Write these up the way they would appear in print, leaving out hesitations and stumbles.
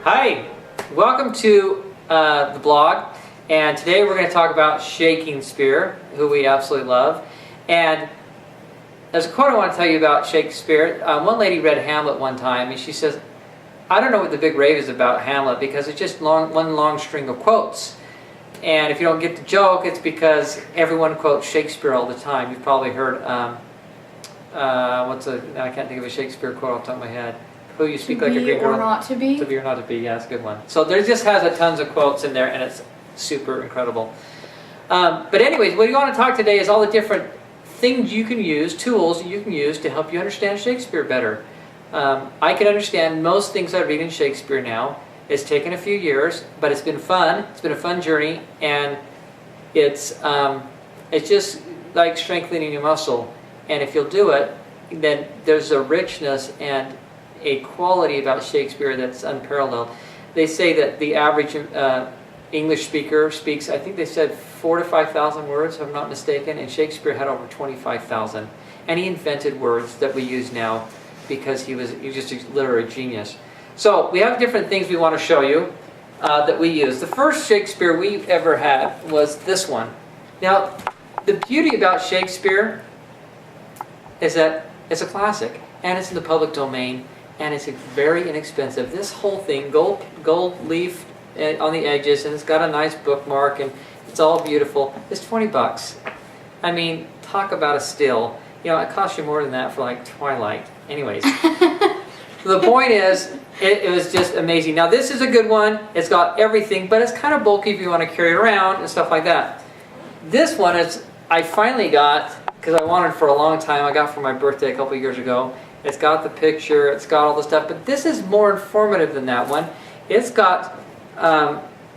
Hi, welcome to the blog, and today we're going to talk about Shakespeare, who we absolutely love. And there's a quote I want to tell you about Shakespeare. One lady read Hamlet one time, and she says, I don't know what the big rave is about Hamlet because it's just one long string of quotes. And if you don't get the joke, it's because everyone quotes Shakespeare all the time. You've probably heard, I can't think of a Shakespeare quote off the top of my head. Who you speak like a Greek girl. To be or not to be. To be or not to be, yeah, that's a good one. So there just has a tons of quotes in there, and it's super incredible. But anyways, what you want to talk today is all the different things you can use, tools you can use to help you understand Shakespeare better. I can understand most things I read in Shakespeare now. It's taken a few years, but it's been fun. It's been a fun journey, and it's just like strengthening your muscle. And if you'll do it, then there's a richness and a quality about Shakespeare that's unparalleled. They say that the average English speaker speaks, I think they said 4,000 to 5,000 words, if I'm not mistaken, and Shakespeare had over 25,000. And he invented words that we use now because he was just a literary genius. So we have different things we want to show you that we use. The first Shakespeare we ever had was this one. Now, the beauty about Shakespeare is that it's a classic, and it's in the public domain, and it's very inexpensive. This whole thing, gold leaf on the edges, and it's got a nice bookmark, and it's all beautiful. It's 20 bucks. I mean, talk about a steal. You know, it costs you more than that for like Twilight. Anyways, the point is, it was just amazing. Now this is a good one. It's got everything, but it's kind of bulky if you want to carry it around and stuff like that. This one is, I finally got, because I wanted for a long time. I got for my birthday a couple of years ago. It's got the picture, it's got all the stuff, but this is more informative than that one. It's got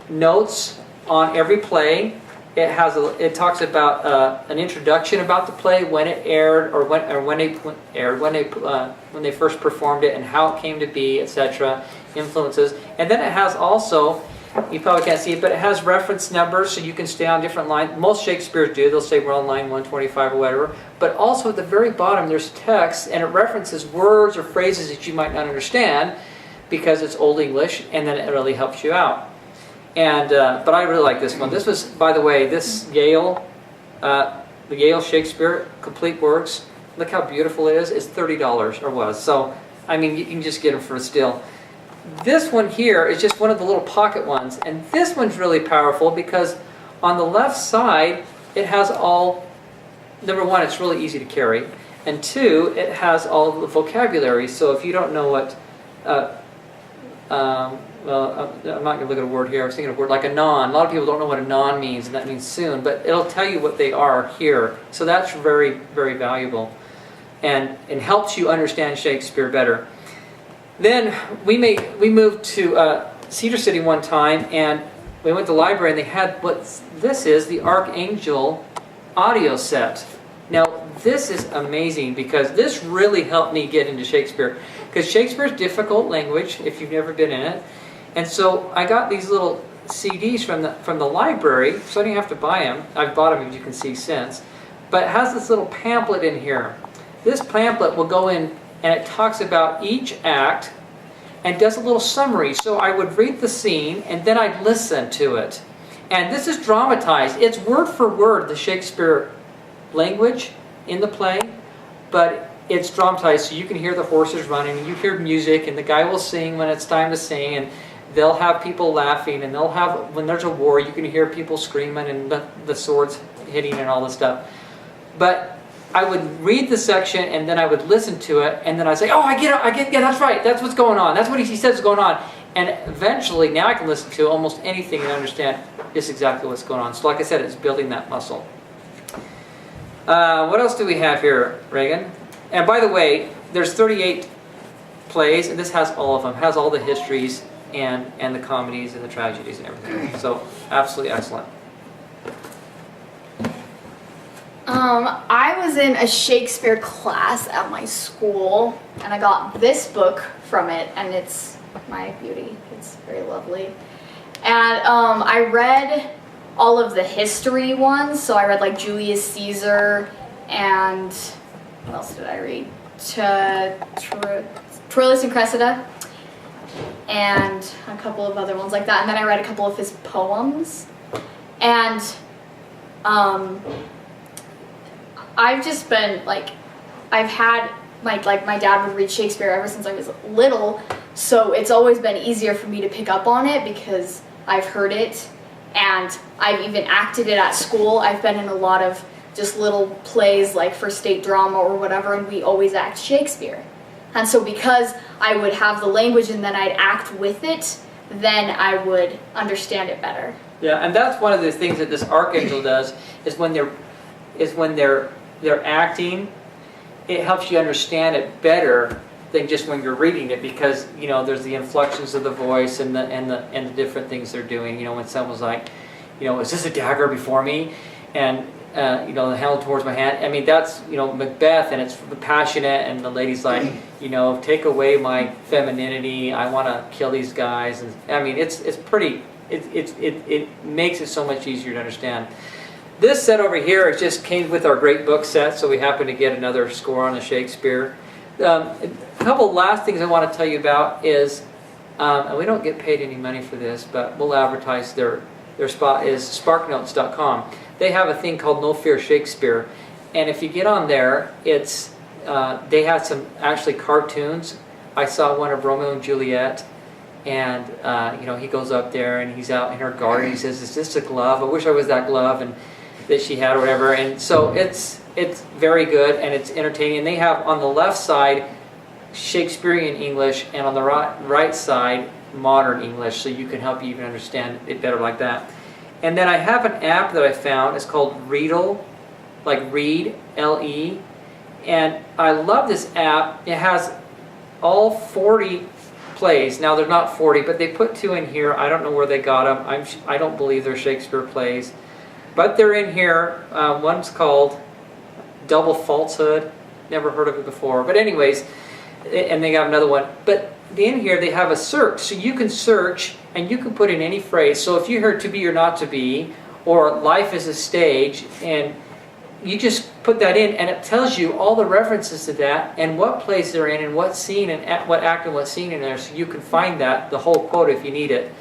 notes on every play. It talks about an introduction about the play, when it aired, or when they first performed it, and how it came to be, etc. Influences, and then it has also, you probably can't see it, but it has reference numbers, so you can stay on different lines. Most Shakespeare's do. They'll say we're on line 125 or whatever. But also at the very bottom, there's text, and it references words or phrases that you might not understand because it's Old English, and then it really helps you out. And but I really like this one. This was, by the way, this Yale, the Yale Shakespeare Complete Works. Look how beautiful it is. It's $30 or was. So I mean, you can just get them for a steal. This one here is just one of the little pocket ones, and this one's really powerful because on the left side it has all, number one, it's really easy to carry, and two, it has all the vocabulary. So if you don't know what, well, I'm not going to look at a word here. I was thinking of a word like anon. A lot of people don't know what anon means, and that means soon, but it'll tell you what they are here. So that's very, very valuable, and it helps you understand Shakespeare better. Then we moved to Cedar City one time, and we went to the library, and they had this is the Archangel audio set. Now this is amazing because this really helped me get into Shakespeare, because Shakespeare's difficult language if you've never been in it, and so I got these little CDs from the library, so I didn't have to buy them. I've bought them, as you can see, since, but it has this little pamphlet in here. This pamphlet will go in, and it talks about each act and does a little summary. So I would read the scene and then I'd listen to it. And this is dramatized. It's word for word the Shakespeare language in the play, but it's dramatized, so you can hear the horses running, and you hear music, and the guy will sing when it's time to sing, and they'll have people laughing, and they'll have, when there's a war, you can hear people screaming and the swords hitting and all this stuff. But I would read the section, and then I would listen to it, and then I'd say, oh, I get it, yeah, that's right, that's what's going on, that's what he says is going on. And eventually, now I can listen to almost anything and understand just exactly what's going on. So like I said, it's building that muscle. What else do we have here, Reagan? And by the way, there's 38 plays, and this has all of them, has all the histories and the comedies and the tragedies and everything. So absolutely excellent. I was in a Shakespeare class at my school, and I got this book from it, and it's my beauty. It's very lovely. And I read all of the history ones, so I read like Julius Caesar, and what else did I read? Troilus and Cressida. and a couple of other ones like that. And then I read a couple of his poems. And I've just been like, I've had my dad would read Shakespeare ever since I was little, so it's always been easier for me to pick up on it because I've heard it, and I've even acted it at school. I've been in a lot of just little plays like for state drama or whatever, and we always act Shakespeare. And so because I would have the language and then I'd act with it, then I would understand it better. Yeah, and that's one of the things that this archangel does is when they're acting, it helps you understand it better than just when you're reading it, because you know there's the inflections of the voice and the different things they're doing. You know, when someone's like, you know, is this a dagger before me? And you know, the handle towards my hand. I mean, that's, you know, Macbeth, and it's passionate, and the lady's like, you know, take away my femininity. I want to kill these guys. And I mean, it's pretty. It makes it so much easier to understand. This set over here, it just came with our great book set, so we happened to get another score on the Shakespeare. A couple last things I want to tell you about is, and we don't get paid any money for this, but we'll advertise their spot is sparknotes.com. They have a thing called No Fear Shakespeare, and if you get on there, it's they have some actually cartoons. I saw one of Romeo and Juliet, and you know, he goes up there and he's out in her garden. He says, "Is this a glove? I wish I was that glove," and that she had or whatever. And so it's very good and it's entertaining. And they have on the left side Shakespearean English, and on the right side modern English, so you can help you even understand it better like that. And then I have an app that I found. It's called Readle, like read, L-E. And I love this app. It has all 40 plays. Now they're not 40, but they put 2 in here. I don't know where they got them. I don't believe they're Shakespeare plays. But they're in here. One's called Double Falsehood. Never heard of it before. But anyways, and they have another one. But in here they have a search. So you can search and you can put in any phrase. So if you heard to be or not to be, or life is a stage, and you just put that in and it tells you all the references to that and what place they're in and what scene and what act and what scene in there, so you can find that, the whole quote, if you need it.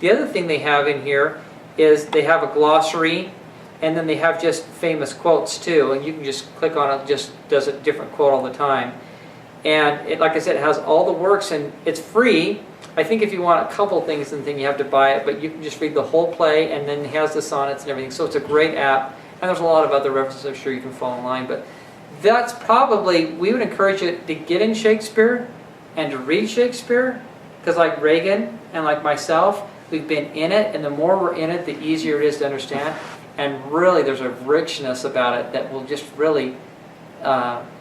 The other thing they have in here is they have a glossary, and then they have just famous quotes too, and you can just click on it, just does a different quote all the time. And it, like I said, it has all the works and it's free. I think if you want a couple things and then you have to buy it, but you can just read the whole play, and then it has the sonnets and everything. So it's a great app, and there's a lot of other references I'm sure you can follow online. But that's probably, we would encourage you to get in Shakespeare and to read Shakespeare, because like Reagan and like myself, we've been in it, and the more we're in it, the easier it is to understand. And really, there's a richness about it that will just really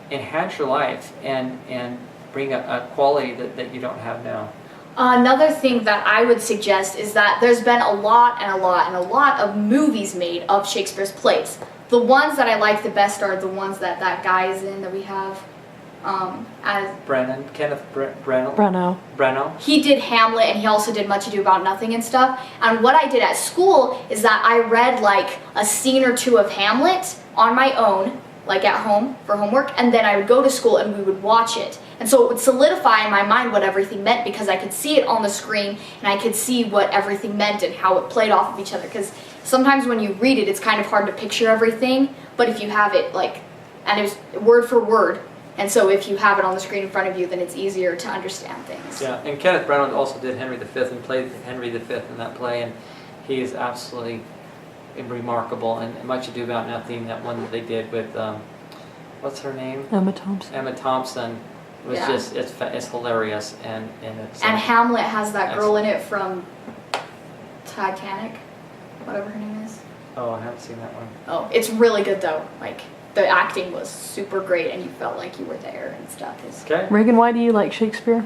enhance your life and bring a quality that you don't have now. Another thing that I would suggest is that there's been a lot of movies made of Shakespeare's plays. The ones that I like the best are the ones that guy is in, that we have as Kenneth Branagh. He did Hamlet, and he also did Much Ado About Nothing and stuff. And what I did at school is that I read like a scene or two of Hamlet on my own, like at home for homework, and then I would go to school and we would watch it. And so it would solidify in my mind what everything meant, because I could see it on the screen and I could see what everything meant and how it played off of each other. Because sometimes when you read it, it's kind of hard to picture everything, but if you have it like, and it was word for word, and so if you have it on the screen in front of you, then it's easier to understand things. Yeah, and Kenneth Branagh also did Henry V and played Henry V in that play, and he is absolutely remarkable. And Much Ado About Nothing, that one that they did with, what's her name? Emma Thompson. Emma Thompson. It was just, it's hilarious, and it's... And Hamlet has that girl in it from Titanic, whatever her name is. Oh, I haven't seen that one. Oh, it's really good though. Like, the acting was super great and you felt like you were there and stuff. Okay. Reagan, why do you like Shakespeare?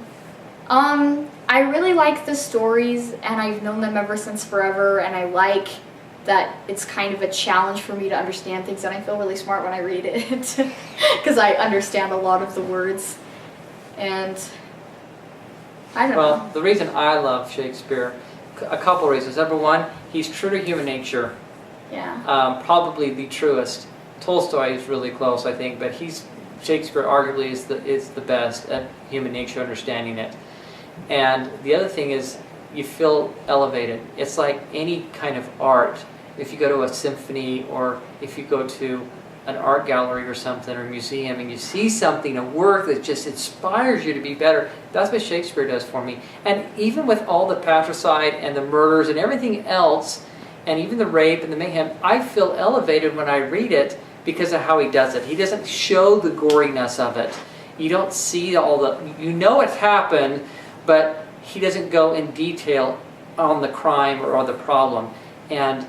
I really like the stories, and I've known them ever since forever, and I like that it's kind of a challenge for me to understand things, and I feel really smart when I read it because I understand a lot of the words. And I don't know. Well, the reason I love Shakespeare, a couple reasons. Number one, he's true to human nature. Yeah. Probably the truest. Tolstoy is really close, I think, but Shakespeare arguably is the best at human nature, understanding it. And the other thing is you feel elevated. It's like any kind of art. If you go to a symphony or if you go to an art gallery or something or a museum and you see something, a work that just inspires you to be better, that's what Shakespeare does for me. And even with all the patricide and the murders and everything else, and even the rape and the mayhem, I feel elevated when I read it because of how he does it. He doesn't show the goriness of it. You don't see all the, you know it's happened, but he doesn't go in detail on the crime or on the problem. And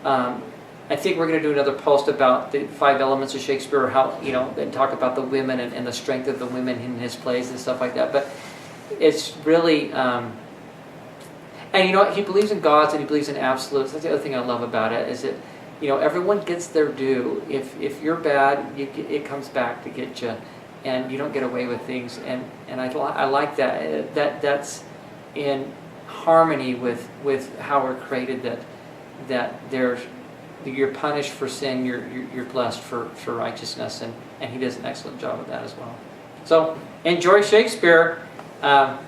I think we're going to do another post about the 5 elements of Shakespeare, or how, you know, and talk about the women and the strength of the women in his plays and stuff like that. But it's really, and you know what, he believes in gods and he believes in absolutes. That's the other thing I love about it, is that, you know, everyone gets their due. If you're bad, it comes back to get you, and you don't get away with things. And I like that. That's in harmony with how we're created. That you're punished for sin, you're blessed for righteousness, and he does an excellent job of that as well. So enjoy Shakespeare. Talk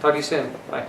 to you soon. Bye.